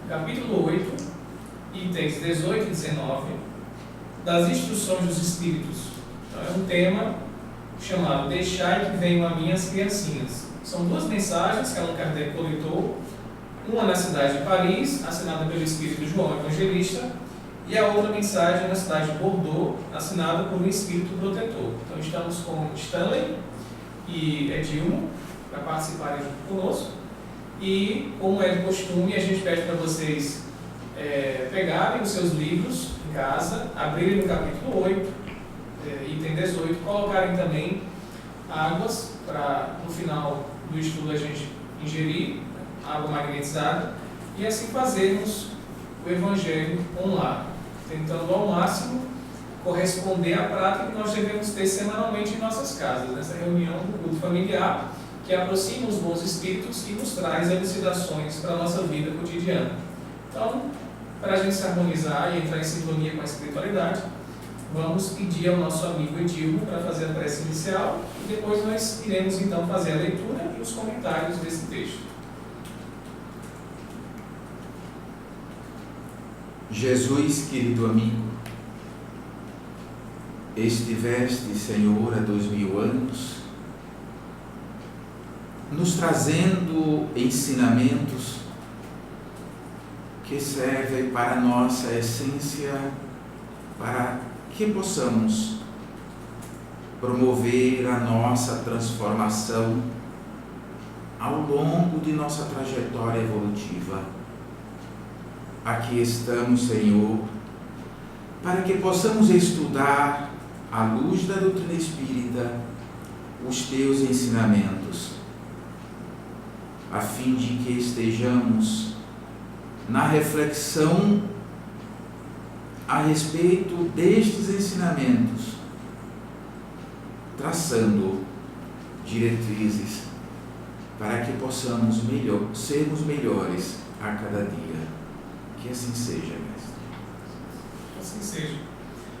Capítulo 8, itens 18 e 19, das instruções dos Espíritos. Então, é um tema chamado Deixai que venham a mim as criancinhas. São duas mensagens que Allan Kardec coletou, uma na cidade de Paris, assinada pelo Espírito João Evangelista, e a outra mensagem na cidade de Bordeaux, assinada por um Espírito Protetor. Então, estamos com Stanley e Edilmo para participarem junto conosco. E, como é de costume, a gente pede para vocês pegarem os seus livros em casa, abrirem no capítulo 8, item 18, colocarem também águas para, no final do estudo, a gente ingerir água magnetizada e assim fazermos o Evangelho online, tentando ao máximo corresponder à prática que nós devemos ter semanalmente em nossas casas, nessa reunião do culto familiar, que aproxima os bons espíritos e nos traz elucidações para a nossa vida cotidiana. Então, para a gente se harmonizar e entrar em sintonia com a espiritualidade, vamos pedir ao nosso amigo Edilmo para fazer a prece inicial e depois nós iremos então fazer a leitura e os comentários desse texto. Jesus, querido amigo, estiveste, Senhor, há 2000 anos, nos trazendo ensinamentos que servem para a nossa essência, para que possamos promover a nossa transformação ao longo de nossa trajetória evolutiva. Aqui estamos, Senhor, para que possamos estudar, à luz da doutrina espírita, os teus ensinamentos, a fim de que estejamos na reflexão a respeito destes ensinamentos, traçando diretrizes para que possamos sermos melhores a cada dia. Que assim seja, mestre. Assim seja.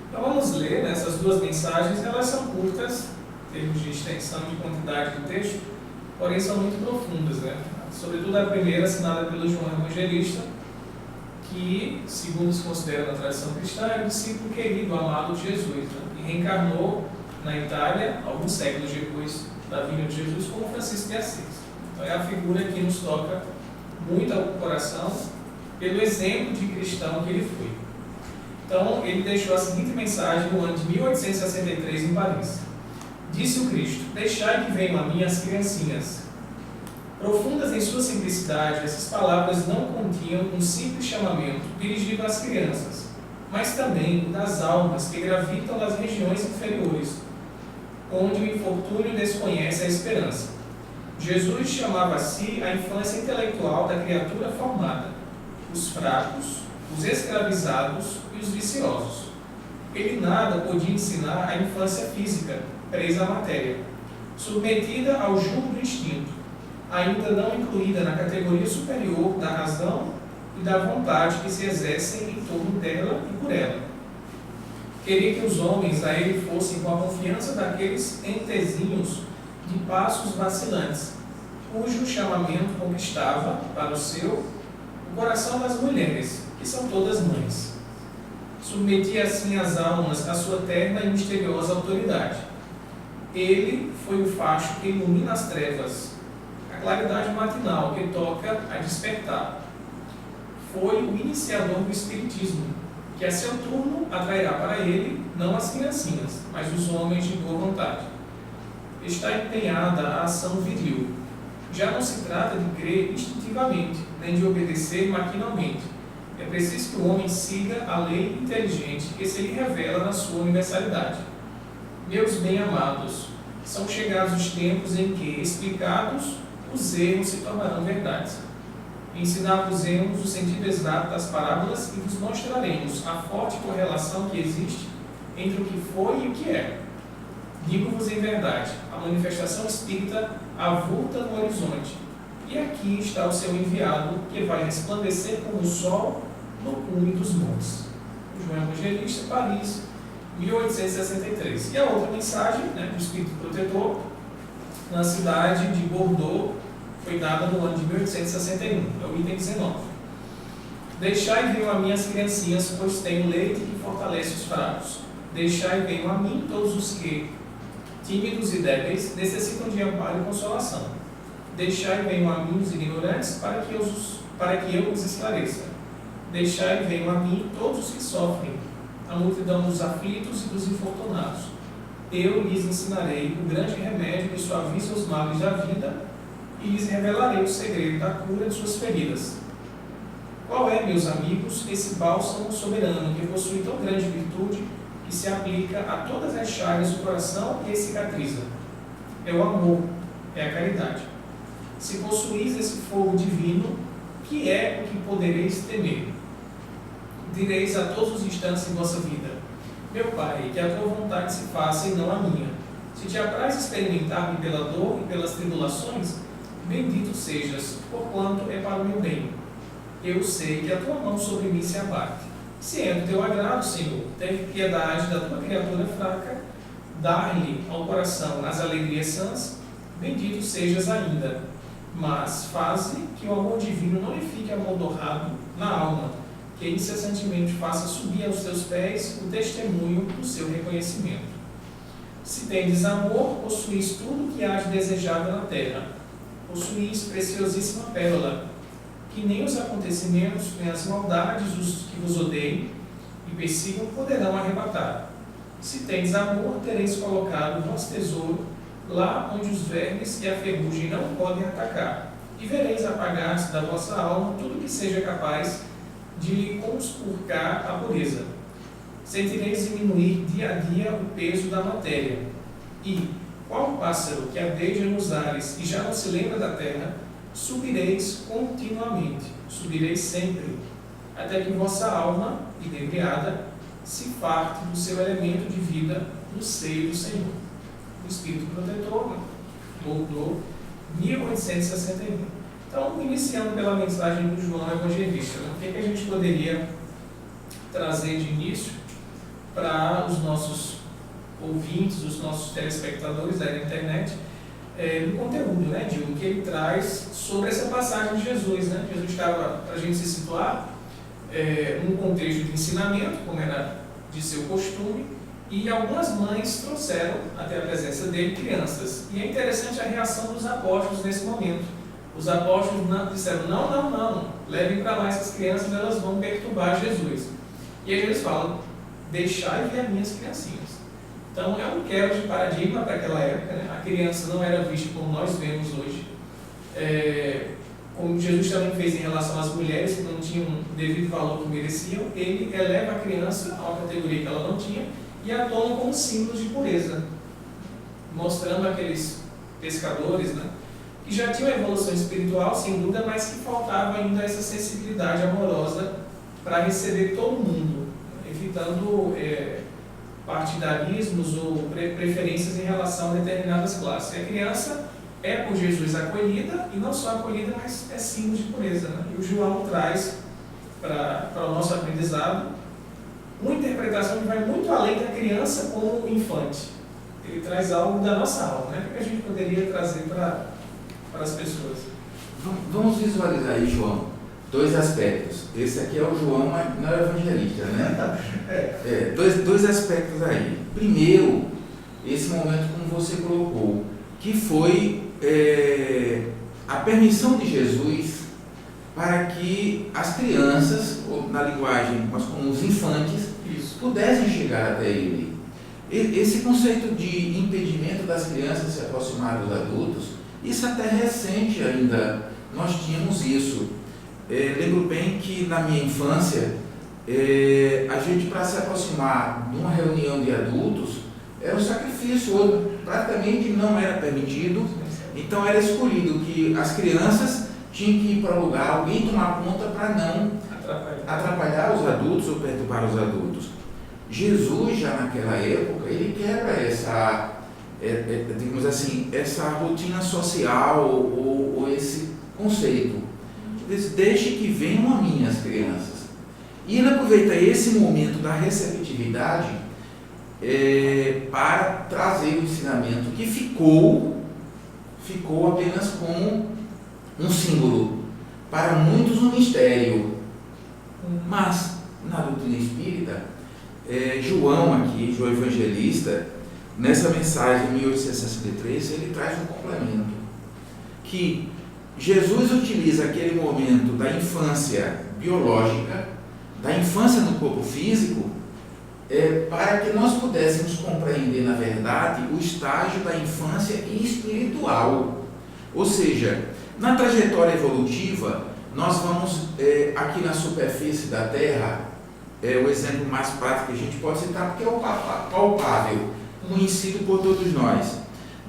Então vamos ler essas duas mensagens. Elas são curtas, em termos de extensão e de quantidade do texto, porém são muito profundas, né? Sobretudo a primeira, assinada pelo João Evangelista, que, segundo se considera na tradição cristã, é um discípulo querido, amado de Jesus, né? E reencarnou na Itália, alguns séculos depois da vinda de Jesus, como Francisco de Assis. Então é a figura que nos toca muito ao coração, pelo exemplo de cristão que ele foi. Então, ele deixou a seguinte mensagem no ano de 1863 em Paris. Disse o Cristo: Deixai que venham a mim as criancinhas. Profundas em sua simplicidade, essas palavras não continham um simples chamamento dirigido às crianças, mas também das almas que gravitam nas regiões inferiores, onde o infortúnio desconhece a esperança. Jesus chamava a si a infância intelectual da criatura formada, os fracos, os escravizados e os viciosos. Ele nada podia ensinar à infância física, presa à matéria, submetida ao jugo do instinto, ainda não incluída na categoria superior da razão e da vontade que se exercem em torno dela e por ela. Queria que os homens a ele fossem com a confiança daqueles entezinhos de passos vacilantes, cujo chamamento conquistava para o seu o coração das mulheres, que são todas mães. Submetia assim as almas à sua terna e misteriosa autoridade. Ele foi o facho que ilumina as trevas, a claridade matinal que toca a despertar. Foi o iniciador do Espiritismo, que a seu turno atrairá para ele não as criancinhas, mas os homens de boa vontade. Está empenhada a ação viril. Já não se trata de crer instintivamente, nem de obedecer maquinalmente. É preciso que o homem siga a lei inteligente que se lhe revela na sua universalidade. Meus bem-amados, são chegados os tempos em que, explicados, os erros se tornarão verdades. Ensinar-vos-emos o sentido exato das parábolas e vos mostraremos a forte correlação que existe entre o que foi e o que é. Digo-vos em verdade, a manifestação espírita avulta no horizonte, e aqui está o seu enviado, que vai resplandecer como o sol no cume dos montes. João Evangelista, Paris, 1863. E a outra mensagem, do Espírito Protetor, na cidade de Bordeaux, foi dada no ano de 1861, é o item 19. Deixai venham a mim as criancinhas, pois tenho leite que fortalece os fracos. Deixai venham a mim todos os que, tímidos e débeis, necessitam de amparo e consolação. Deixai venham a mim os ignorantes, para que eu os esclareça. Deixai venham a mim todos os que sofrem, a multidão dos aflitos e dos infortunados. Eu lhes ensinarei o grande remédio que suaviza os males da vida e lhes revelarei o segredo da cura de suas feridas. Qual é, meus amigos, esse bálsamo soberano que possui tão grande virtude que se aplica a todas as chagas do coração e as cicatriza? É o amor, é a caridade. Se possuís esse fogo divino, que é o que podereis temer? Direis a todos os instantes em vossa vida: meu Pai, que a tua vontade se faça e não a minha. Se te apraz experimentar-me pela dor e pelas tribulações, bendito sejas, porquanto é para o meu bem. Eu sei que a tua mão sobre mim se abate. Se é do teu agrado, Senhor, tem piedade da tua criatura fraca, dar-lhe ao coração as alegrias sãs, bendito sejas ainda. Mas faze que o amor divino não lhe fique amodorrado na alma, que incessantemente faça subir aos teus pés o testemunho do seu reconhecimento. Se tendes amor, possuís tudo que hás desejado na terra. Possuís preciosíssima pérola, que nem os acontecimentos, nem as maldades dos que vos odeiem e persigam poderão arrebatar. Se tendes amor, tereis colocado o vosso tesouro lá onde os vermes e a ferrugem não podem atacar, e vereis apagar-se da vossa alma tudo que seja capaz de lhe conspurcar a pureza. Sentireis diminuir dia a dia o peso da matéria, e, qual pássaro que adeja nos ares e já não se lembra da terra, subireis continuamente, subireis sempre, até que vossa alma, inebriada, se farte do seu elemento de vida no seio do Senhor. O Espírito Protetor, do 1861. Então, iniciando pela mensagem do João Evangelista, o que a gente poderia trazer de início para os nossos ouvintes, os nossos telespectadores da internet, do conteúdo, de o que ele traz sobre essa passagem de Jesus. Jesus estava, para a gente se situar, num contexto de ensinamento, como era de seu costume, e algumas mães trouxeram até a presença dele crianças. E é interessante a reação dos apóstolos nesse momento. Os apóstolos disseram: não, levem para lá essas crianças, elas vão perturbar Jesus. E aí eles falam: deixai vir as minhas criancinhas. Então é um quebra de paradigma para aquela época. A criança não era vista como nós vemos hoje. Como Jesus também fez em relação às mulheres que não tinham o devido valor que mereciam, ele eleva a criança a uma categoria que ela não tinha e a toma como símbolo de pureza, mostrando aqueles pescadores, que já tinham evolução espiritual, sem dúvida, mas que faltava ainda essa sensibilidade amorosa para receber todo mundo, evitando partidarismos ou preferências em relação a determinadas classes. A criança é por Jesus acolhida, e não só acolhida, mas é símbolo de pureza. E o João traz para o nosso aprendizado uma interpretação que vai muito além da criança como infante. Ele traz algo da nossa alma, O que a gente poderia trazer para as pessoas? Vamos visualizar aí, João, dois aspectos. Esse aqui é o João, mas não é o evangelista, dois aspectos aí. Primeiro, esse momento como você colocou, que foi a permissão de Jesus para que as crianças, ou na linguagem nós como os infantes, pudessem chegar até ele. Esse conceito de impedimento das crianças se aproximar dos adultos, isso até recente ainda, nós tínhamos isso. Lembro bem que na minha infância, a gente, para se aproximar de uma reunião de adultos, era um sacrifício, praticamente não era permitido. Então era escolhido que as crianças tinham que ir para o lugar, alguém tomar conta para não atrapalhar os adultos ou perturbar os adultos. Jesus, já naquela época, ele quebra essa, digamos assim, essa rotina social ou esse conceito. Ele diz: deixe que venham a mim as crianças. E ele aproveita esse momento da receptividade para trazer o ensinamento que ficou apenas como um símbolo, para muitos um mistério. Mas, na doutrina espírita, João aqui, João Evangelista, nessa mensagem em 1863, ele traz um complemento, que Jesus utiliza aquele momento da infância biológica, da infância no corpo físico, para que nós pudéssemos compreender, na verdade, o estágio da infância espiritual. Ou seja, na trajetória evolutiva, nós vamos, aqui na superfície da Terra, o exemplo mais prático que a gente pode citar, porque é o palpável, conhecido por todos nós.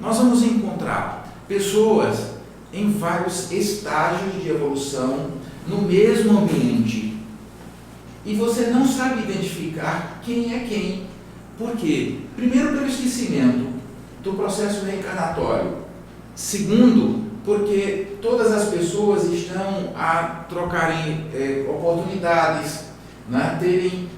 Nós vamos encontrar pessoas em vários estágios de evolução no mesmo ambiente. E você não sabe identificar quem é quem. Por quê? Primeiro, pelo esquecimento do processo reencarnatório. Segundo, porque todas as pessoas estão a trocarem oportunidades, né? Terem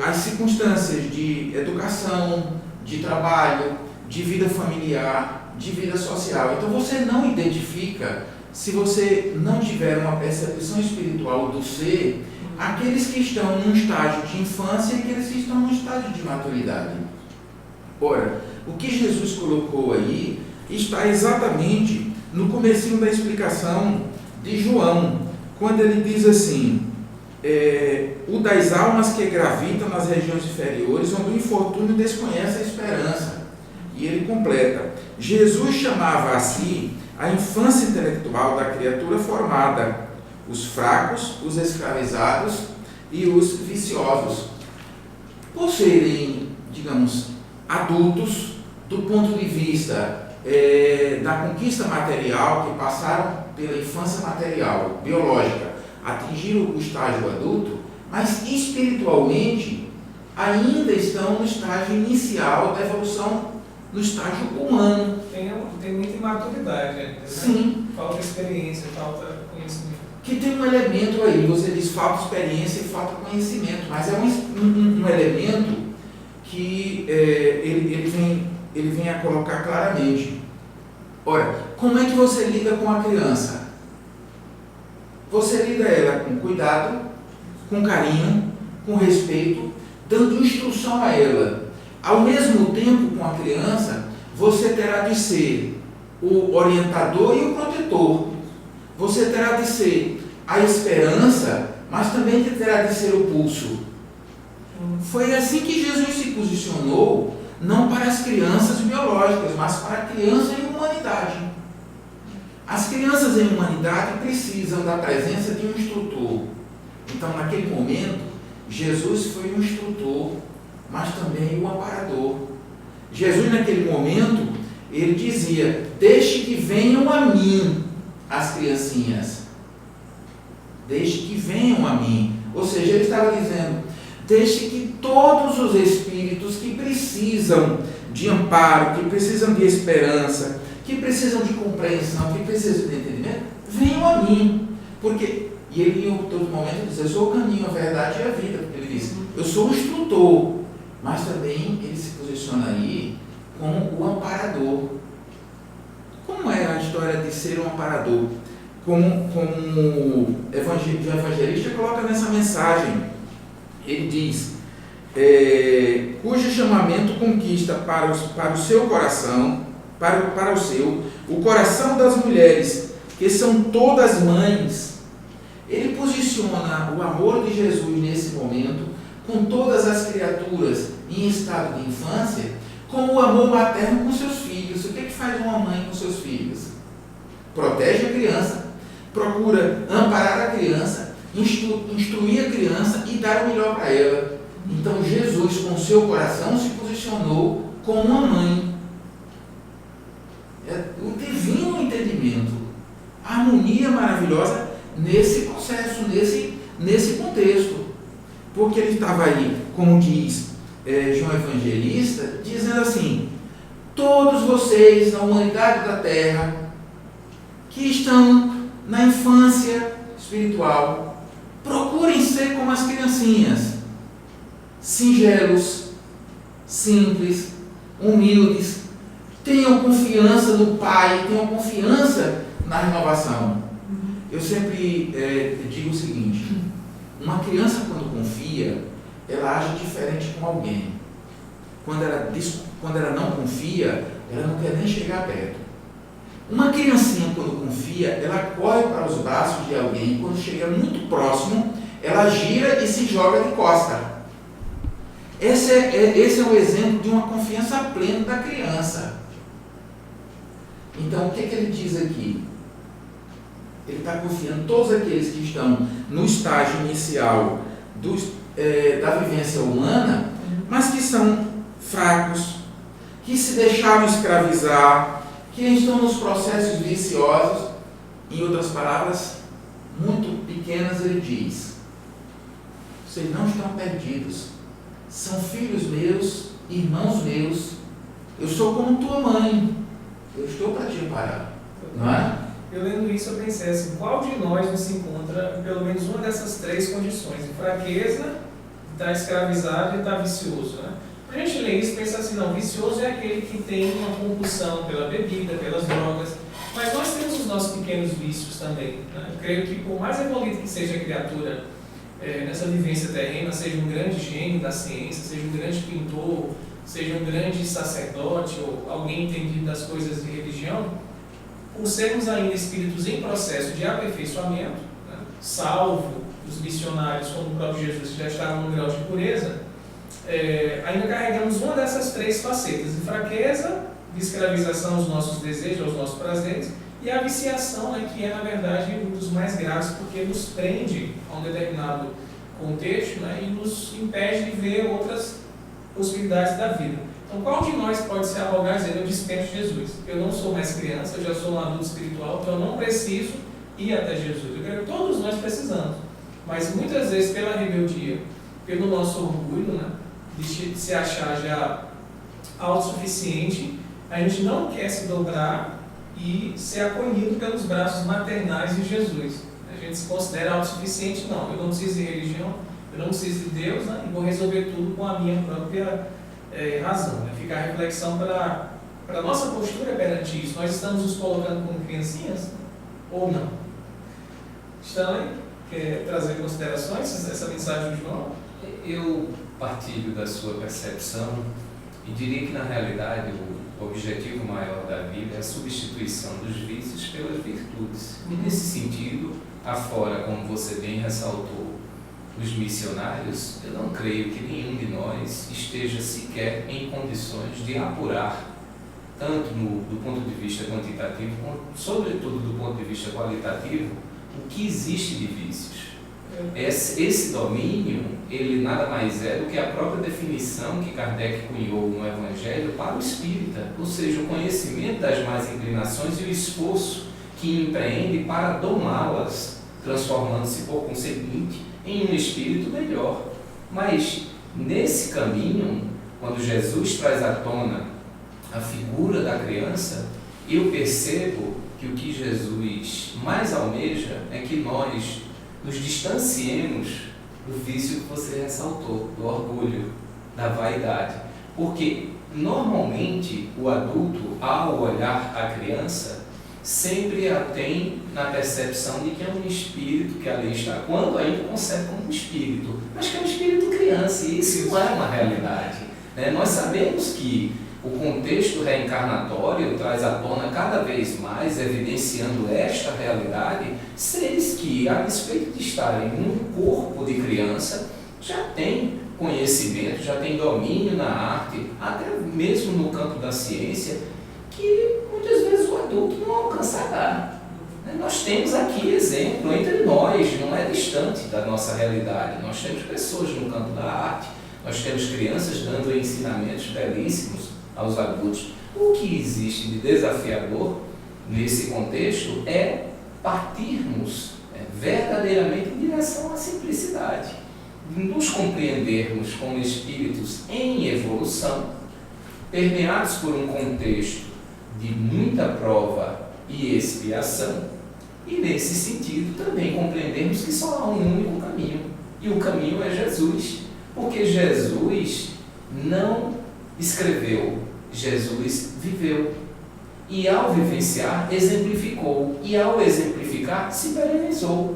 as circunstâncias de educação, de trabalho, de vida familiar, de vida social. Então você não identifica, se você não tiver uma percepção espiritual do ser, aqueles que estão num estágio de infância e aqueles que estão num estágio de maturidade. Ora, o que Jesus colocou aí está exatamente no comecinho da explicação de João, quando ele diz assim, o das almas que gravitam nas regiões inferiores, onde o infortúnio desconhece a esperança. E ele completa, Jesus chamava a si a infância intelectual da criatura formada, os fracos, os escravizados e os viciosos. Por serem, digamos, adultos, do ponto de vista da conquista material, que passaram pela infância material, biológica, atingiram o estágio adulto, mas espiritualmente ainda estão no estágio inicial da evolução, no estágio humano. Tem muita imaturidade ainda, né? Sim. Falta experiência, falta conhecimento. Que tem um elemento aí, você diz falta experiência e falta conhecimento, mas é um elemento que ele vem a colocar claramente. Ora, como é que você lida com a criança? Você lida ela com cuidado, com carinho, com respeito, dando instrução a ela. Ao mesmo tempo, com a criança, você terá de ser o orientador e o protetor. Você terá de ser a esperança, mas também terá de ser o pulso. Foi assim que Jesus se posicionou, não para as crianças biológicas, mas para a criança em humanidade. As crianças em humanidade precisam da presença de um instrutor. Então, naquele momento, Jesus foi um instrutor, mas também o amparador. Jesus, naquele momento, ele dizia, deixe que venham a mim as criancinhas. Deixe que venham a mim. Ou seja, ele estava dizendo, deixe que todos os espíritos que precisam de amparo, que precisam de esperança, que precisam de compreensão, que precisam de entendimento, venham a mim. Porque, e ele em todo momento diz, eu sou o caminho, a verdade e a vida. Ele diz, eu sou o instrutor, mas também ele se posiciona aí como o amparador. Como é a história de ser um amparador? Como o evangelista coloca nessa mensagem, ele diz, cujo chamamento conquista para o seu coração, para o coração das mulheres, que são todas mães. Ele posiciona o amor de Jesus nesse momento, com todas as criaturas em estado de infância, como o amor materno com seus filhos. O que faz uma mãe com seus filhos? Protege a criança, procura amparar a criança, instruir a criança e dar o melhor para ela. Então Jesus, com o seu coração, se posicionou como uma mãe. O divino entendimento, a harmonia maravilhosa nesse processo, nesse contexto. Porque ele estava aí, como diz João Evangelista, dizendo assim, todos vocês na humanidade da Terra, que estão na infância espiritual, procurem ser como as criancinhas, singelos, simples, humildes, tenham confiança no Pai, tenham confiança na renovação. Eu sempre digo o seguinte, Uma criança, quando confia, ela age diferente com alguém. Quando ela não confia, ela não quer nem chegar perto. Uma criancinha, quando confia, ela corre para os braços de alguém e quando chega muito próximo, ela gira e se joga de costa. Esse é o exemplo de uma confiança plena da criança. Então, o que ele diz aqui? Ele está confiando todos aqueles que estão no estágio inicial da vivência humana, mas que são fracos, que se deixaram escravizar, que estão nos processos viciosos. Em outras palavras, muito pequenas, ele diz: vocês não estão perdidos, são filhos meus, irmãos meus, eu sou como tua mãe, eu estou para te amparar, não é? Eu lendo isso, eu pensei assim, qual de nós não se encontra em pelo menos uma dessas três condições? De fraqueza, está escravizado e está vicioso, né? A gente lê isso e pensa assim, não, vicioso é aquele que tem uma compulsão pela bebida, pelas drogas, mas nós temos os nossos pequenos vícios também, né? Eu creio que por mais evoluído que seja a criatura nessa vivência terrena, seja um grande gênio da ciência, seja um grande pintor, seja um grande sacerdote ou alguém entendido das coisas de religião, por sermos ainda espíritos em processo de aperfeiçoamento, né? Salvo os missionários como o próprio Jesus, que já estavam num grau de pureza, ainda carregamos uma dessas três facetas: de fraqueza, de escravização aos nossos desejos, aos nossos prazeres, e a viciação, né, que é, na verdade, um dos mais graves, porque nos prende a um determinado contexto, né, e nos impede de ver outras possibilidades da vida. Então, qual de nós pode se arrogar e dizer: eu dispenso Jesus, eu não sou mais criança, eu já sou um adulto espiritual, então eu não preciso ir até Jesus? Eu creio que todos nós precisamos, mas muitas vezes pela rebeldia, pelo nosso orgulho, né, de se achar já autossuficiente, a gente não quer se dobrar e ser acolhido pelos braços maternais de Jesus. A gente se considera autossuficiente, não, eu não preciso de religião, eu não preciso de Deus, né, e vou resolver tudo com a minha própria razão. Né? Fica a reflexão para a nossa postura perante isso. Nós estamos nos colocando como criancinhas ou não? Stanley, quer trazer considerações essa mensagem de João? Eu partilho da sua percepção e diria que, na realidade, o objetivo maior da vida é a substituição dos vícios pelas virtudes. E, nesse sentido, afora, como você bem ressaltou, os missionários, eu não creio que nenhum de nós esteja sequer em condições de apurar, tanto do ponto de vista quantitativo, como, sobretudo, do ponto de vista qualitativo, o que existe de vícios. Esse domínio, ele nada mais é do que a própria definição que Kardec cunhou no Evangelho para o espírita, ou seja, o conhecimento das más inclinações e o esforço que empreende para domá-las, transformando-se por conseguinte em um espírito melhor. Mas nesse caminho, quando Jesus traz à tona a figura da criança, eu percebo que o que Jesus mais almeja é que nós nos distanciemos do vício que você ressaltou, do orgulho, da vaidade. Porque, normalmente, o adulto, ao olhar a criança, sempre a tem na percepção de que é um espírito que ali está, quando ainda concebe como um espírito, mas que é um espírito criança, e isso não é uma realidade. Né? Nós sabemos que o contexto reencarnatório traz à tona cada vez mais, evidenciando esta realidade, seres que, a despeito de estarem num corpo de criança, já têm conhecimento, já têm domínio na arte, até mesmo no campo da ciência, que muitas vezes o adulto não alcançará. Nós temos aqui exemplo entre nós, não é distante da nossa realidade. Nós temos pessoas no campo da arte, nós temos crianças dando ensinamentos belíssimos aos adultos. O que existe de desafiador nesse contexto é partirmos verdadeiramente em direção à simplicidade, nos compreendermos como espíritos em evolução, permeados por um contexto de muita prova e expiação, e nesse sentido também compreendermos que só há um único caminho, e o caminho é Jesus, porque Jesus não escreveu, Jesus viveu, e ao vivenciar exemplificou, e ao exemplificar se perenizou.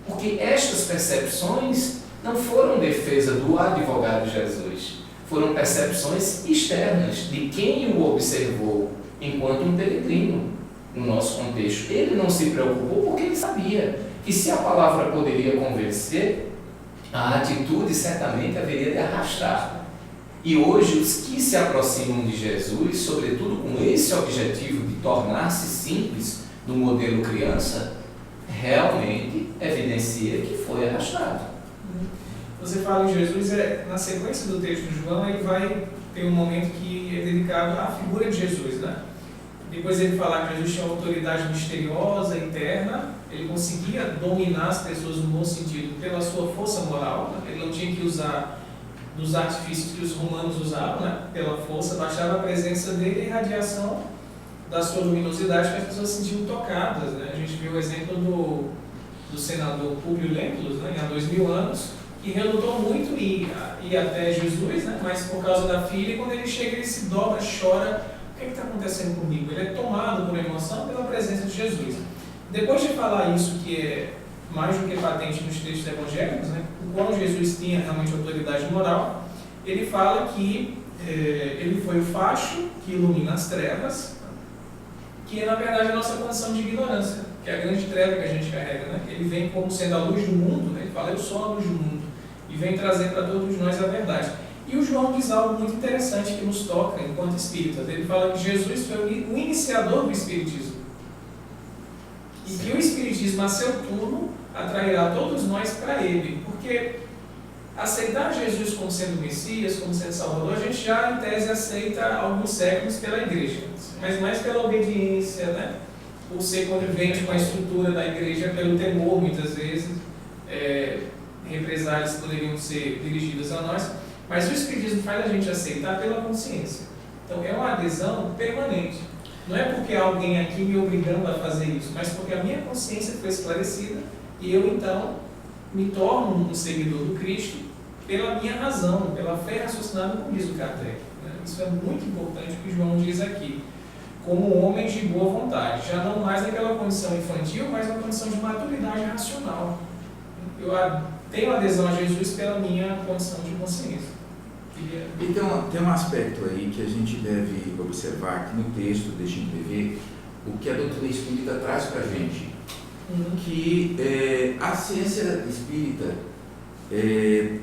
Porque estas percepções não foram defesa do advogado Jesus, foram percepções externas de quem o observou enquanto um peregrino no nosso contexto. Ele não se preocupou porque ele sabia que se a palavra poderia convencer, a atitude certamente haveria de arrastar. E hoje os que se aproximam de Jesus, sobretudo com esse objetivo de tornar-se simples no modelo criança, realmente evidencia que foi arrastado. Você fala em Jesus, na sequência do texto de João, ele vai ter um momento que é dedicado à figura de Jesus, né? Depois ele fala que Jesus tinha uma autoridade misteriosa, interna, ele conseguia dominar as pessoas no bom sentido pela sua força moral, né? Ele não tinha que usar dos artifícios que os romanos usavam, né? Pela força, bastava a presença dele e a irradiação da sua luminosidade que as pessoas se sentiam tocadas, né? A gente viu o exemplo do senador Públio Lentulus, né? Há 2000 anos, que relutou muito em ir até Jesus, né? Mas por causa da filha, quando ele chega, ele se dobra, chora. O que está acontecendo comigo? Ele é tomado por emoção pela presença de Jesus. Depois de falar isso, que é mais do que patente nos textos evangélicos, né? O qual Jesus tinha realmente autoridade moral, ele fala que ele foi o facho que ilumina as trevas, que é na verdade a nossa condição de ignorância, que é a grande treva que a gente carrega, né? Ele vem como sendo a luz do mundo, né? Ele fala, eu sou a luz do mundo, e vem trazer para todos nós a verdade. E o João diz algo muito interessante que nos toca enquanto espíritas. Ele fala que Jesus foi o iniciador do espiritismo. E que o espiritismo, a seu turno, atrairá todos nós para ele. Porque aceitar Jesus como sendo Messias, como sendo Salvador, a gente já, em tese, aceita há alguns séculos pela igreja. Mas mais pela obediência, né? Por ser conivente com a estrutura da igreja, pelo temor, muitas vezes. Represálias poderiam ser dirigidas a nós. Mas o Espiritismo faz a gente aceitar pela consciência. Então é uma adesão permanente. Não é porque há alguém aqui me obrigando a fazer isso, mas porque a minha consciência foi esclarecida e eu então me torno um seguidor do Cristo pela minha razão, pela fé raciocinada, como diz o Kardec. Isso é muito importante o que João diz aqui. Como homens de boa vontade. Já não mais naquela condição infantil, mas uma condição de maturidade racional. Eu tenho adesão a Jesus pela minha condição de consciência. E tem um aspecto aí que a gente deve observar que no texto deixa entrever o que a doutrina espírita traz para a gente. Que a ciência espírita,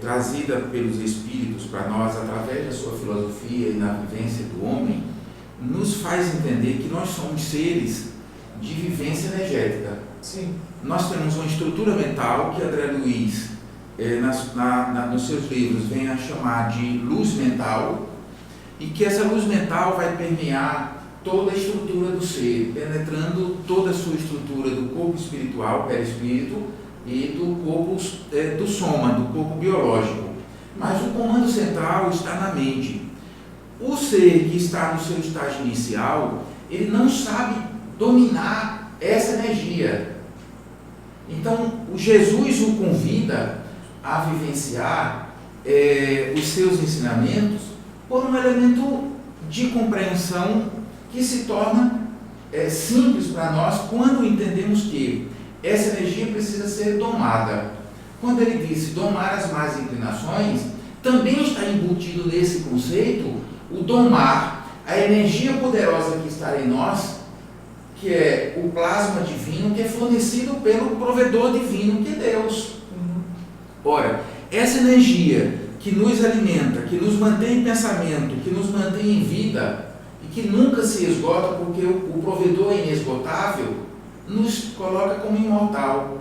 trazida pelos espíritos para nós através da sua filosofia e na vivência do homem, nos faz entender que nós somos seres de vivência energética. Sim. Nós temos uma estrutura mental que André Luiz, nos seus livros, vem a chamar de luz mental, e que essa luz mental vai permear toda a estrutura do ser, penetrando toda a sua estrutura do corpo espiritual, perispírito, e do corpo do soma, do corpo biológico. Mas o comando central está na mente. O ser que está no seu estágio inicial, ele não sabe dominar essa energia. Então, o Jesus o convida a vivenciar os seus ensinamentos por um elemento de compreensão que se torna simples para nós quando entendemos que essa energia precisa ser domada. Quando ele disse domar as más inclinações, também está embutido nesse conceito o domar a energia poderosa que está em nós, que é o plasma divino, que é fornecido pelo provedor divino, que é Deus. Ora, essa energia que nos alimenta, que nos mantém em pensamento, que nos mantém em vida e que nunca se esgota porque o provedor é inesgotável, nos coloca como imortal.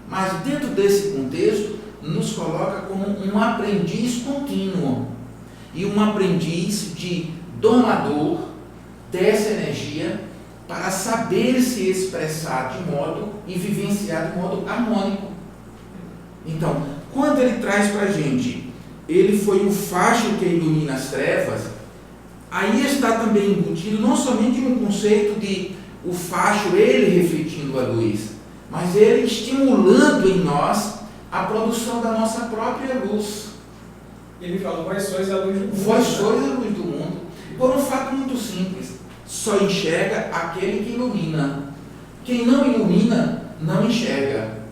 Mas dentro desse contexto, nos coloca como um aprendiz contínuo e um aprendiz de domador dessa energia para saber se expressar de modo e vivenciar de modo harmônico. Então, quando ele traz para a gente, ele foi o facho que ilumina as trevas, aí está também embutido não somente um conceito de o facho, ele refletindo a luz, mas ele estimulando em nós a produção da nossa própria luz. Ele fala, vós sois a luz do mundo. Vós sois a luz do mundo. Por um fato muito simples, só enxerga aquele que ilumina. Quem não ilumina, não enxerga.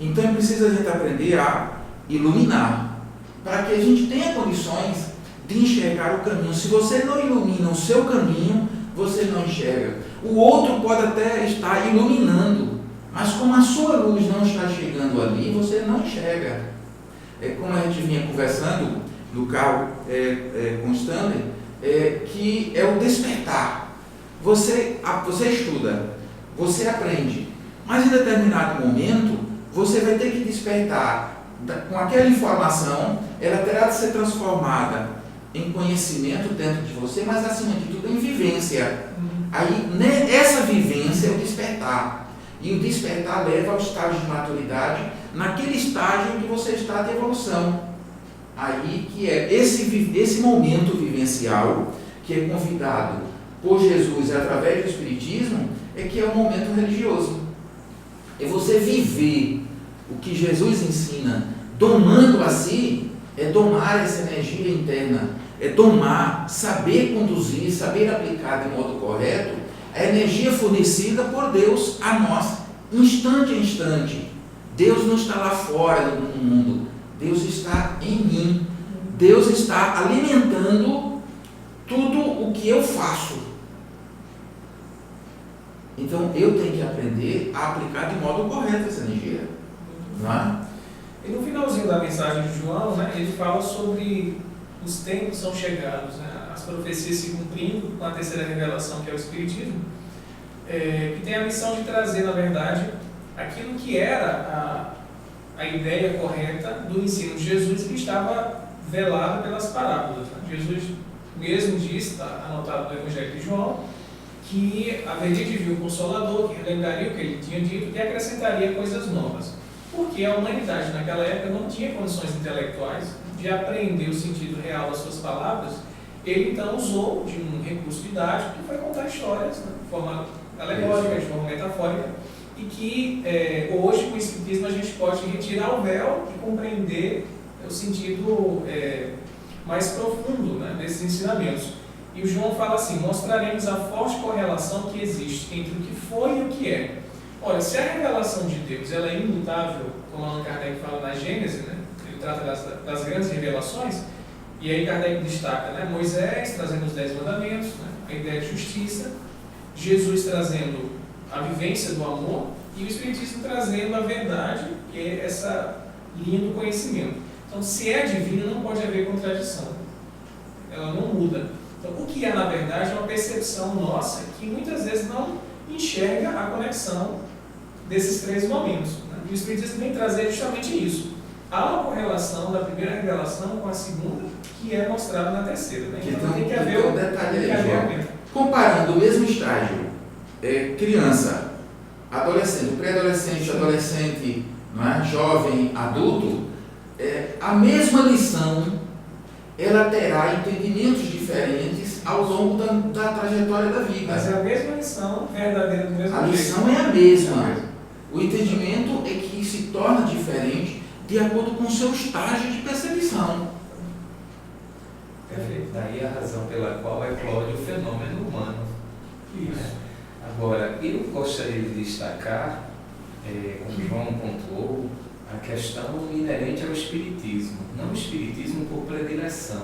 Então é preciso a gente aprender a iluminar, para que a gente tenha condições de enxergar o caminho. Se você não ilumina o seu caminho, você não enxerga. O outro pode até estar iluminando, mas como a sua luz não está chegando ali, você não enxerga. Como a gente vinha conversando no carro com o Stanley, que é o despertar. Você estuda, você aprende, mas em determinado momento você vai ter que despertar com aquela informação. Ela terá de ser transformada em conhecimento dentro de você, mas acima de tudo em vivência. Aí essa vivência é o despertar, e o despertar leva ao estágio de maturidade, naquele estágio em que você está de evolução. Aí que é esse momento vivencial que é convidado por Jesus através do Espiritismo, é que é o momento religioso. É você viver o que Jesus ensina, domando a si, é domar essa energia interna, é domar, saber conduzir, saber aplicar de modo correto a energia fornecida por Deus a nós, instante a instante. Deus não está lá fora no mundo, Deus está em mim. Deus está alimentando tudo o que eu faço. Então eu tenho que aprender a aplicar de modo correto essa energia. Não é? E no finalzinho da mensagem de João, né, ele fala sobre os tempos são chegados, né, as profecias se cumprindo com a terceira revelação, que é o Espiritismo, que tem a missão de trazer, na verdade, aquilo que era a ideia correta do ensino de Jesus, que estava velado pelas parábolas. Né? Jesus mesmo disse, está anotado no Evangelho de João, que haveria de vir o Consolador, que relembraria o que ele tinha dito e acrescentaria coisas novas. Porque a humanidade naquela época não tinha condições intelectuais de aprender o sentido real das suas palavras. Ele então usou de um recurso didático que foi contar histórias, né, de forma alegórica, de forma metafórica, e que hoje com o Espiritismo a gente pode retirar o véu e compreender o sentido mais profundo, né, desses ensinamentos. E o João fala assim: mostraremos a forte correlação que existe entre o que foi e o que é. Olha, se a revelação de Deus ela é imutável, como Allan Kardec fala na Gênese, né? Ele trata das grandes revelações, e aí Kardec destaca, né, Moisés trazendo os 10 mandamentos, né, a ideia de justiça, Jesus trazendo a vivência do amor, e o Espiritismo trazendo a verdade, que é essa linha do conhecimento. Então, se é divino, não pode haver contradição. Ela não muda. Então, o que é, na verdade, é uma percepção nossa que muitas vezes não enxerga a conexão desses três momentos. Né? E o Espiritismo vem trazer justamente isso. Há uma correlação da primeira revelação com a segunda, que é mostrada na terceira. Né? Então, tem que haver um detalhe aí, João. Comparando o mesmo estágio, criança, adolescente, pré-adolescente, adolescente, não é? Jovem, adulto, a mesma lição, ela terá entendimentos diferentes ao longo da trajetória da vida. Mas é a mesma lição verdadeira do mesmo jeito. A lição é a mesma. O entendimento é que se torna diferente de acordo com o seu estágio de percepção. Perfeito. Daí a razão pela qual eclode o fenômeno humano. Isso. Né? Agora, eu gostaria de destacar, como João pontuou, a questão inerente ao Espiritismo. Não o Espiritismo por predileção,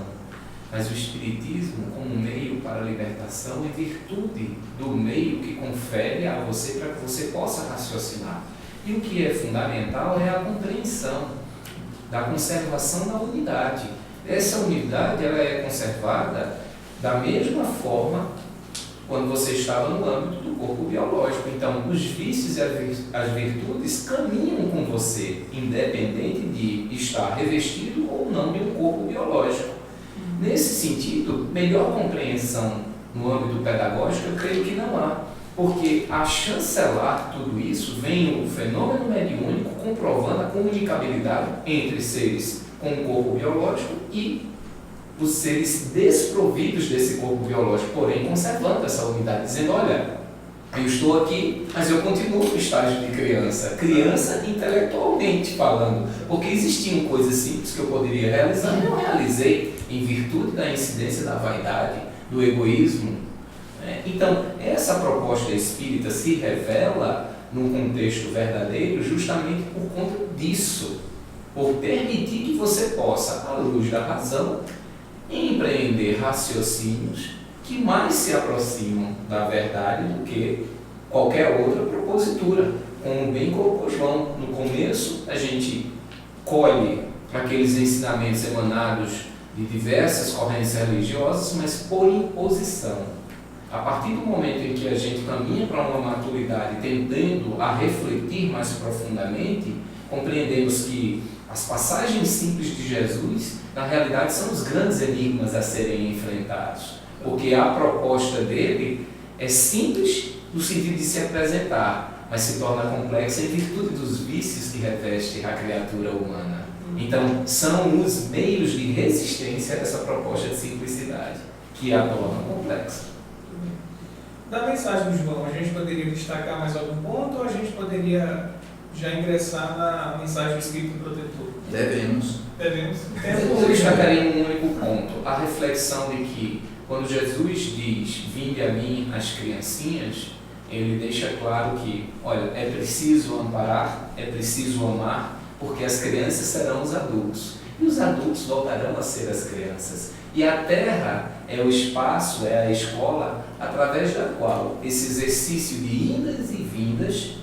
mas o Espiritismo como meio para a libertação e virtude do meio que confere a você para que você possa raciocinar. E o que é fundamental é a compreensão da conservação da unidade. Essa unidade ela é conservada da mesma forma quando você estava no âmbito do corpo biológico. Então, os vícios e as virtudes caminham com você, independente de estar revestido ou não de um corpo biológico. Nesse sentido, melhor compreensão no âmbito pedagógico, eu creio que não há, porque a chancelar tudo isso vem o fenômeno mediúnico comprovando a comunicabilidade entre seres com um corpo biológico e os seres desprovidos desse corpo biológico, porém conservando essa unidade, dizendo, olha, eu estou aqui, mas eu continuo no estágio de criança intelectualmente falando, porque existiam coisas simples que eu poderia realizar e não realizei, em virtude da incidência da vaidade, do egoísmo. Então, essa proposta espírita se revela num contexto verdadeiro justamente por conta disso, por permitir que você possa, à luz da razão, empreender raciocínios que mais se aproximam da verdade do que qualquer outra propositura. Como bem colocou João, no começo a gente colhe aqueles ensinamentos emanados de diversas correntes religiosas, mas por imposição. A partir do momento em que a gente caminha para uma maturidade tendendo a refletir mais profundamente, compreendemos que as passagens simples de Jesus, na realidade, são os grandes enigmas a serem enfrentados, porque a proposta dele é simples no sentido de se apresentar, mas se torna complexa em virtude dos vícios que reveste a criatura humana. Então, são os meios de resistência a essa proposta de simplicidade, que a torna complexa. Da mensagem de João, a gente poderia destacar mais algum ponto ou a gente poderia já ingressar na mensagem do Espírito Protetor? Devemos. Eu destacaria um único ponto, a reflexão de que quando Jesus diz, vinde a mim as criancinhas, ele deixa claro que, olha, é preciso amparar, é preciso amar, porque as crianças serão os adultos, e os adultos voltarão a ser as crianças. E a terra é o espaço, é a escola, através da qual esse exercício de idas e vindas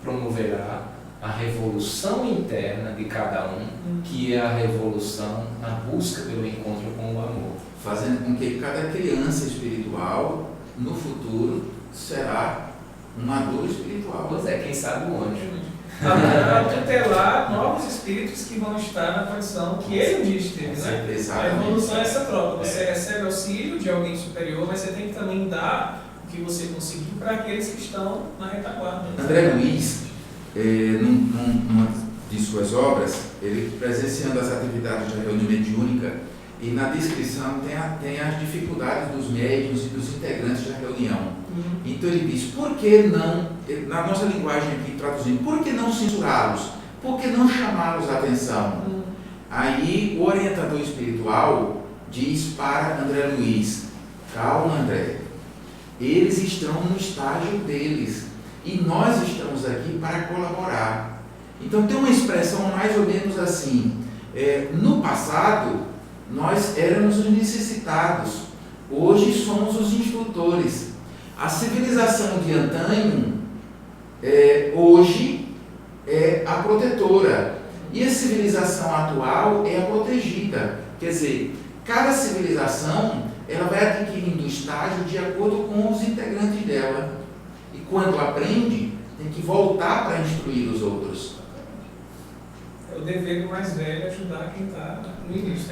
promoverá a revolução interna de cada um, que é a revolução na busca pelo encontro com o amor. Fazendo com que cada criança espiritual, no futuro, será um adulto espiritual. Pois é, quem sabe o anjo. Para tutelar novos espíritos que vão estar na condição que ele um dia esteve, né? A evolução é essa troca. Você recebe auxílio de alguém superior, mas você tem que também dar o que você conseguiu para aqueles que estão na retaguarda. André Luiz, numa de suas obras, ele presenciando as atividades da reunião mediúnica, e na descrição tem as dificuldades dos médiuns e dos integrantes da reunião. Então ele diz, por que não, na nossa linguagem aqui traduzindo, por que não censurá-los? Por que não chamá-los a atenção? Aí o orientador espiritual diz para André Luiz, calma André, eles estão no estágio deles e nós estamos aqui para colaborar. Então tem uma expressão mais ou menos assim, no passado nós éramos os necessitados, hoje somos os instrutores. A civilização de antanho, hoje, é a protetora. E a civilização atual é a protegida. Quer dizer, cada civilização ela vai adquirindo estágio de acordo com os integrantes dela. E quando aprende, tem que voltar para instruir os outros. É o dever do mais velho ajudar quem está no início.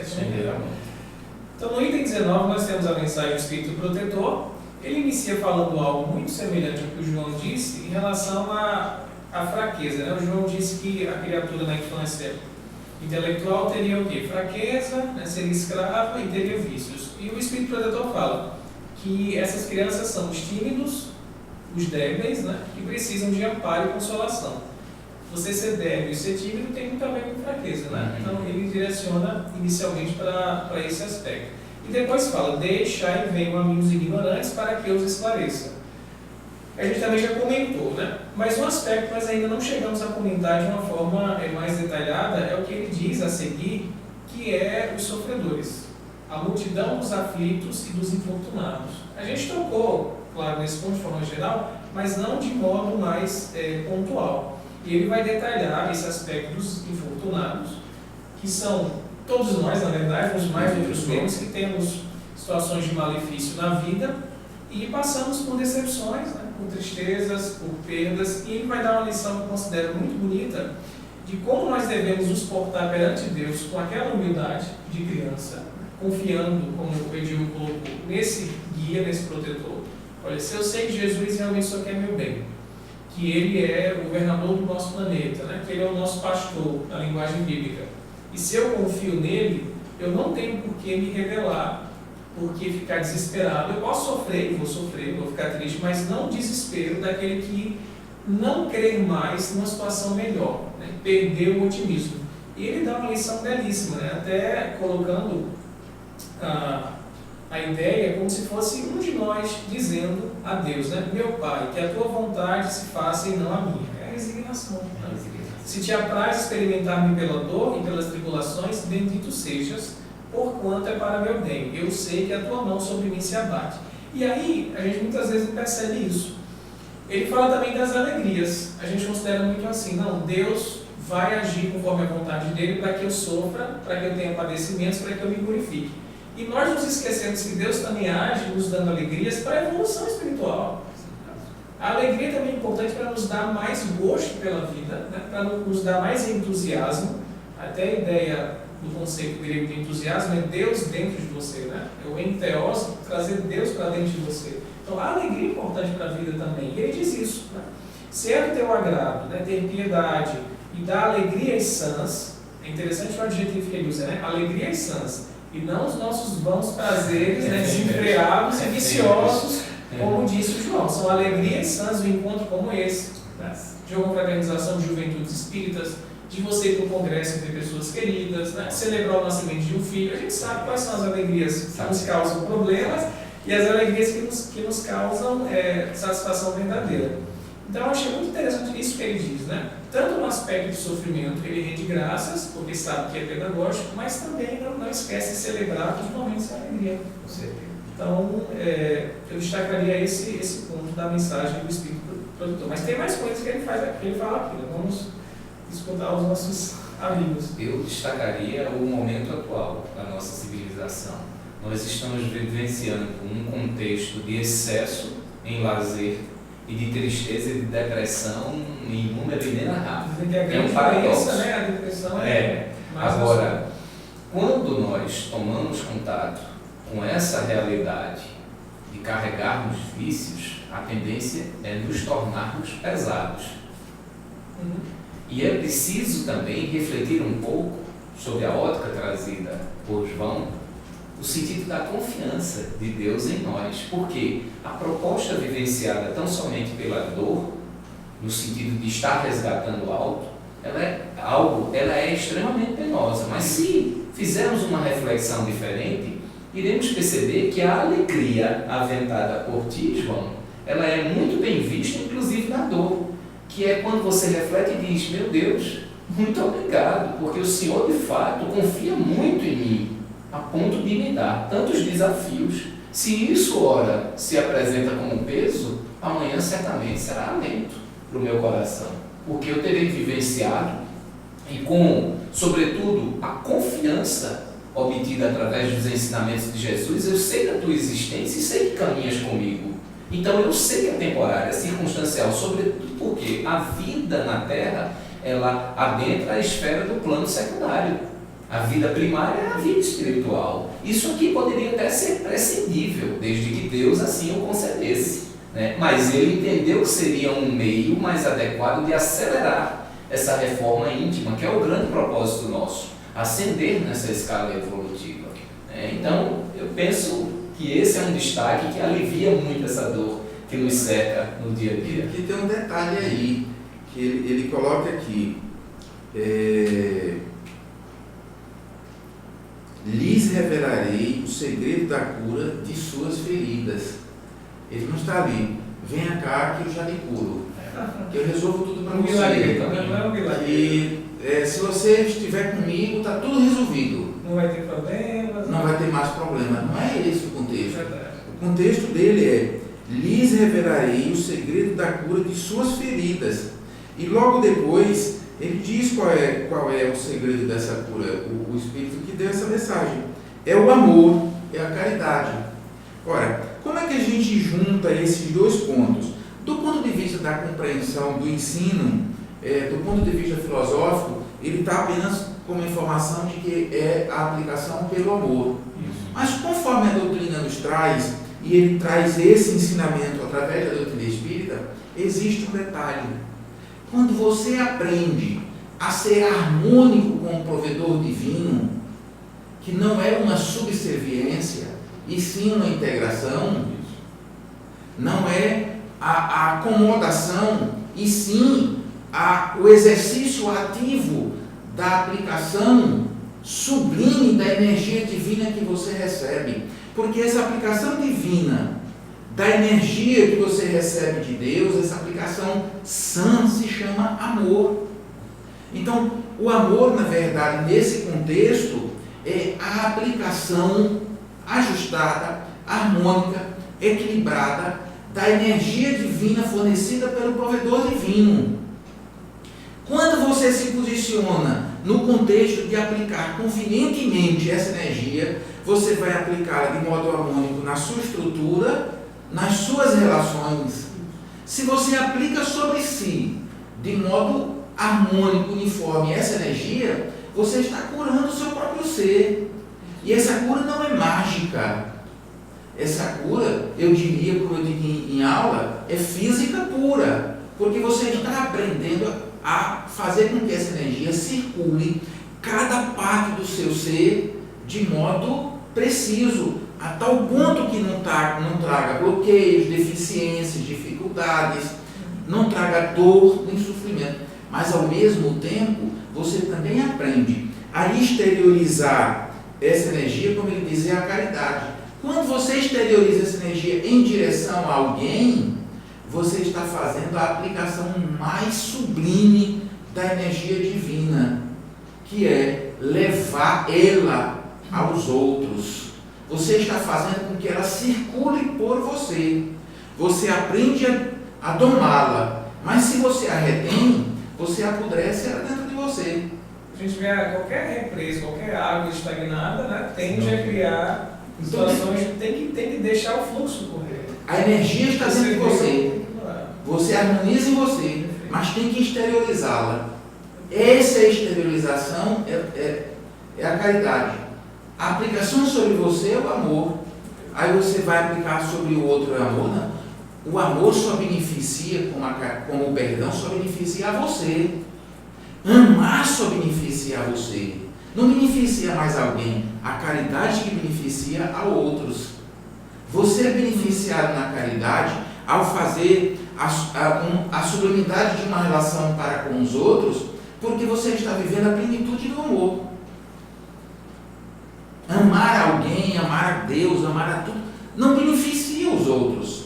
Então, no item 19, nós temos a mensagem do Espírito Protetor. Ele inicia falando algo muito semelhante ao que o João disse em relação à fraqueza, né? O João disse que a criatura na infância intelectual teria o quê? Fraqueza, né? Seria escrava e teria vícios. E o Espírito Protetor fala que essas crianças são os tímidos, os débeis, né? Que precisam de amparo e consolação. Você ser débil e ser tímido tem muito a ver com fraqueza, né? Então ele direciona inicialmente para esse aspecto. E depois fala, deixai e venham amigos ignorantes para que eu os esclareça. A gente também já comentou, né? Mas um aspecto que nós ainda não chegamos a comentar de uma forma mais detalhada é o que ele diz a seguir, que é os sofredores. A multidão dos aflitos e dos infortunados. A gente tocou, claro, nesse ponto de forma geral, mas não de modo mais pontual. E ele vai detalhar esse aspecto dos infortunados, que são todos nós, na verdade, uns mais outros menos, que temos situações de malefício na vida e passamos por decepções, né, por tristezas, por perdas, e ele vai dar uma lição que eu considero muito bonita de como nós devemos nos portar perante Deus com aquela humildade de criança, confiando, como o Edil colocou, nesse guia, nesse protetor. Olha, se eu sei que Jesus realmente só quer meu bem, que Ele é o governador do nosso planeta, né, que Ele é o nosso pastor, na linguagem bíblica, e se eu confio nele, eu não tenho por que me rebelar, por que ficar desesperado. Eu posso sofrer, vou ficar triste, mas não desespero daquele que não crer mais numa situação melhor, né? Perdeu o otimismo. E ele dá uma lição belíssima, né? Até colocando A ideia é como se fosse um de nós dizendo a Deus, né? Meu Pai, que a tua vontade se faça e não a minha. É a resignação. Né? Se te apraz experimentar-me pela dor e pelas tribulações, bendito sejas, porquanto é para meu bem. Eu sei que a tua mão sobre mim se abate. E aí, a gente muitas vezes não percebe isso. Ele fala também das alegrias. A gente considera muito assim, não, Deus vai agir conforme a vontade dele para que eu sofra, para que eu tenha padecimentos, para que eu me purifique. E nós nos esquecemos que Deus também age nos dando alegrias para a evolução espiritual. A alegria também é importante para nos dar mais gosto pela vida, né? Para nos dar mais entusiasmo. Até a ideia do conceito grego de entusiasmo é Deus dentro de você, né? É o enteos, trazer Deus para dentro de você. Então a alegria é importante para a vida também. E ele diz isso, né? Se é do teu agrado, né, ter piedade e dar alegrias sãs, é interessante o adjetivo que ele usa, né? Alegrias sãs, e não os nossos vãos prazeres, né, desenfreados e viciosos, como disse o João. São alegrias sãs do encontro como esse, né? De uma fraternização de juventudes espíritas, de você ir para o congresso entre pessoas queridas, né? Celebrar o nascimento de um filho. A gente sabe quais são as alegrias que nos causam problemas e as alegrias que nos causam satisfação verdadeira. Então eu achei muito interessante isso que ele diz, né? Tanto no aspecto de sofrimento, ele rende graças, porque sabe que é pedagógico, mas também não esquece de celebrar os momentos de alegria. Então, eu destacaria esse ponto da mensagem do Espírito Produtor. Mas tem mais coisas que ele fala aqui, né? Vamos escutar os nossos amigos. Eu destacaria o momento atual da nossa civilização. Nós estamos vivenciando um contexto de excesso em lazer e de tristeza e de depressão em número inenarrável. É um paradoxo, né? A depressão Agora, quando nós tomamos contato com essa realidade de carregarmos vícios, a tendência é nos tornarmos pesados. E é preciso também refletir um pouco sobre a ótica trazida por João, o sentido da confiança de Deus em nós, porque a proposta vivenciada tão somente pela dor, no sentido de estar resgatando algo, ela é extremamente penosa, mas se fizermos uma reflexão diferente, iremos perceber que a alegria aventada por ti, João, ela é muito bem vista, inclusive na dor, que é quando você reflete e diz, meu Deus, muito obrigado, porque o Senhor de fato confia muito em mim, a ponto de me dar tantos desafios. Se isso ora se apresenta como peso, amanhã certamente será alento para o meu coração, porque eu terei vivenciado e com, sobretudo, a confiança obtida através dos ensinamentos de Jesus, eu sei da tua existência e sei que caminhas comigo. Então eu sei que é temporária, é circunstancial, sobretudo porque a vida na Terra, ela adentra a esfera do plano secundário. A vida primária é a vida espiritual. Isso aqui poderia até ser prescindível, desde que Deus assim o concedesse, né? Mas ele entendeu que seria um meio mais adequado de acelerar essa reforma íntima, que é o grande propósito nosso, ascender nessa escala evolutiva, né? Então, eu penso que esse é um destaque que alivia muito essa dor que nos cerca no dia a dia. Aqui tem um detalhe aí, que ele coloca aqui, lhes revelarei o segredo da cura de suas feridas. Ele não está ali, venha cá que eu já lhe curo, que eu resolvo tudo para você. E se você estiver comigo, está tudo resolvido. Não vai ter problemas. Não vai ter mais problema. Não é esse o contexto. Verdade. O contexto dele é, lhes revelarei o segredo da cura de suas feridas. E logo depois, ele diz qual é o segredo dessa cura, o Espírito que deu essa mensagem. É o amor, é a caridade. Ora, como é que a gente junta esses dois pontos? Do ponto de vista da compreensão do ensino, do ponto de vista filosófico, ele está apenas com uma informação de que é a aplicação pelo amor. Mas conforme a doutrina nos traz, e ele traz esse ensinamento através da doutrina espírita, existe um detalhe. Quando você aprende a ser harmônico com o provedor divino, que não é uma subserviência, e sim uma integração, não é a acomodação, e sim o exercício ativo da aplicação sublime da energia divina que você recebe. Porque essa aplicação divina da energia que você recebe de Deus, essa aplicação sã se chama amor. Então, o amor, na verdade, nesse contexto, é a aplicação ajustada, harmônica, equilibrada da energia divina fornecida pelo provedor divino. Quando você se posiciona no contexto de aplicar convenientemente essa energia, você vai aplicá-la de modo harmônico na sua estrutura, nas suas relações. Se você aplica sobre si de modo harmônico, uniforme essa energia, você está curando o seu próprio ser. E essa cura não é mágica. Essa cura, eu diria, como eu digo em aula, é física pura. Porque você está aprendendo a fazer com que essa energia circule cada parte do seu ser de modo preciso, a tal ponto que não traga bloqueios, deficiências, dificuldades, não traga dor nem sofrimento. Mas, ao mesmo tempo, você também aprende a exteriorizar essa energia, como ele diz, é a caridade. Quando você exterioriza essa energia em direção a alguém, você está fazendo a aplicação mais sublime da energia divina, que é levar ela aos outros. Você está fazendo com que ela circule por você. Você aprende a domá-la, mas se você a retém, você apodrece ela dentro de você. A gente vê qualquer represa, qualquer água estagnada, né, tende a criar situações que tem que deixar o fluxo correr. A energia está dentro de você. Você harmoniza em você, mas tem que exteriorizá-la. Essa exteriorização é a caridade. A aplicação sobre você é o amor. Aí você vai aplicar sobre o outro o amor, não. O amor só beneficia, como o perdão, só beneficia a você. Amar só beneficia a você. Não beneficia mais alguém. A caridade que beneficia a outros. Você é beneficiado na caridade ao fazer a sublimidade de uma relação para com os outros, porque você está vivendo a plenitude do amor. Amar alguém, amar a Deus, amar a tudo, não beneficia os outros.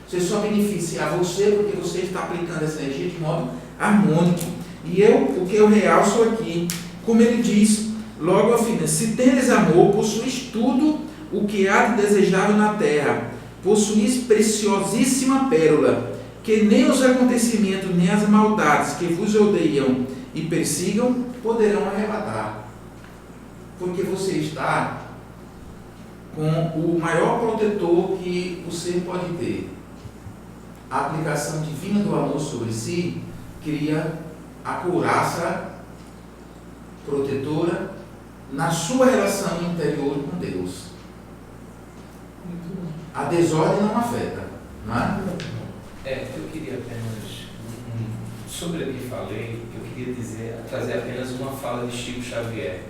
Você só beneficia a você porque você está aplicando essa energia de modo harmônico. E o que eu realço aqui, como ele diz, logo ao fim, se tendes amor, possuís tudo o que há de desejável na terra, possuís preciosíssima pérola, que nem os acontecimentos, nem as maldades que vos odeiam e persigam, poderão arrebatar. Porque você está com o maior protetor que o ser pode ter. A aplicação divina do amor sobre si cria a couraça protetora na sua relação interior com Deus. A desordem não afeta, não é? Eu queria apenas, sobre o que falei, eu queria trazer apenas uma fala de Chico Xavier.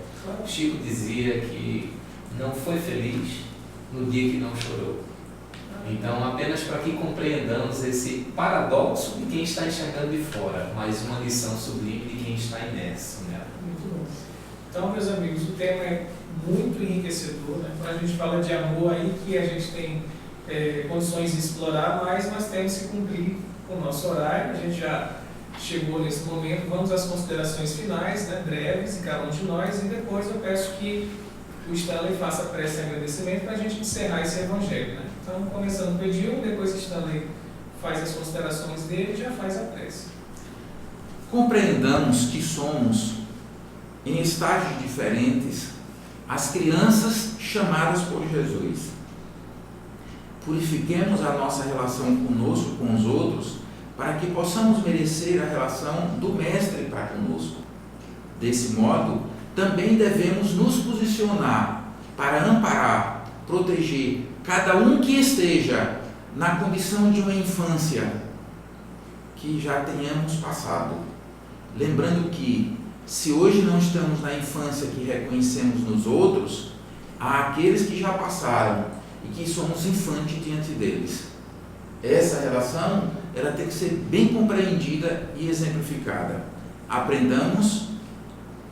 Chico dizia que não foi feliz no dia que não chorou. Então, apenas para que compreendamos esse paradoxo de quem está enxergando de fora, mas uma lição sublime de quem está imerso, né? Muito bom. Então, meus amigos, o tema é muito enriquecedor, né? Quando a gente fala de amor aí, que a gente tem condições de explorar, mas nós temos que cumprir o nosso horário. A gente já chegou nesse momento. Vamos às considerações finais, né, breves, em cada um de nós, e depois eu peço que o Stanley faça a prece de agradecimento para a gente encerrar esse evangelho, né? Então, começando com o Edil, depois que o Stanley faz as considerações dele, já faz a prece. Compreendamos que somos, em estágios diferentes, as crianças chamadas por Jesus. Purifiquemos a nossa relação conosco, com os outros, para que possamos merecer a relação do Mestre para conosco. Desse modo, também devemos nos posicionar para amparar, proteger cada um que esteja na condição de uma infância que já tenhamos passado. Lembrando que, se hoje não estamos na infância que reconhecemos nos outros, há aqueles que já passaram e que somos infantes diante deles. Essa relação, ela tem que ser bem compreendida e exemplificada. Aprendamos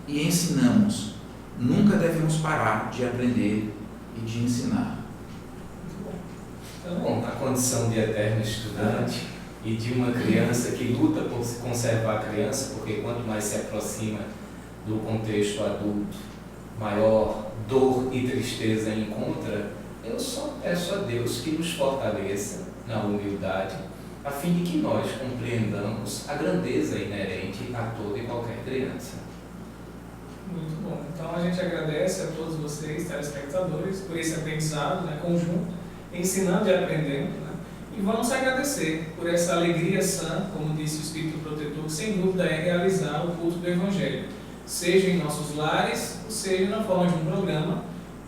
e ensinamos. Nunca devemos parar de aprender e de ensinar. Então, Bom, a condição de eterno estudante e de uma criança que luta por se conservar a criança, porque quanto mais se aproxima do contexto adulto, maior dor e tristeza encontra. Eu só peço a Deus que nos fortaleça na humildade, a fim de que nós compreendamos a grandeza inerente a toda e qualquer criança. muito bom. Então a gente agradece a todos vocês, telespectadores, por esse aprendizado, né, conjunto, ensinando e aprendendo, né? E vamos agradecer por essa alegria sã, como disse o Espírito Protetor, que sem dúvida é realizar o culto do Evangelho, seja em nossos lares, ou seja na forma de um programa.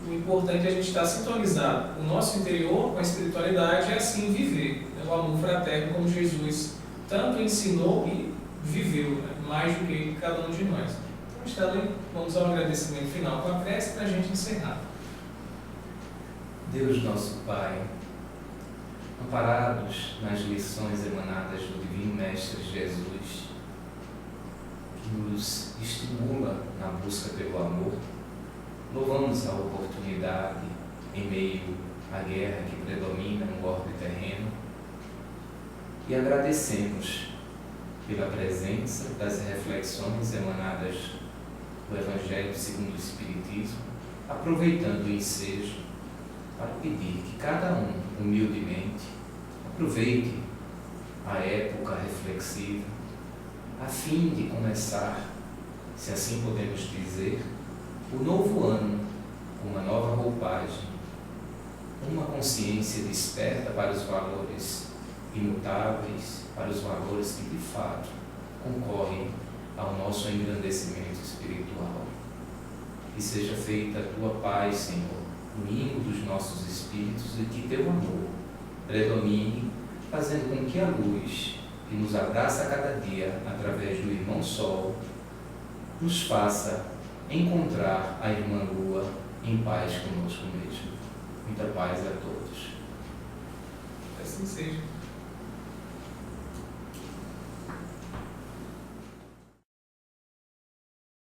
O importante é a gente estar sintonizado, o nosso interior com a espiritualidade e assim viver, né, o amor fraterno como Jesus tanto ensinou e viveu, né, mais do que cada um de nós. Então, vamos ao agradecimento final com a prece para a gente encerrar. Deus nosso Pai, amparados nas lições emanadas do Divino Mestre Jesus, que nos estimula na busca pelo amor, louvamos a oportunidade em meio à guerra que predomina no orbe terreno e agradecemos pela presença das reflexões emanadas do Evangelho segundo o Espiritismo, aproveitando o ensejo para pedir que cada um, humildemente, aproveite a época reflexiva a fim de começar, se assim podemos dizer, o novo ano com uma nova roupagem, uma consciência desperta para os valores imutáveis, para os valores que de fato concorrem ao nosso engrandecimento espiritual. Que seja feita a tua paz, Senhor, no ínimo dos nossos espíritos, e que teu amor predomine, fazendo com que a luz que nos abraça a cada dia através do Irmão Sol nos faça encontrar a Irmã Lua em paz conosco mesmo. Muita paz a todos. Assim seja.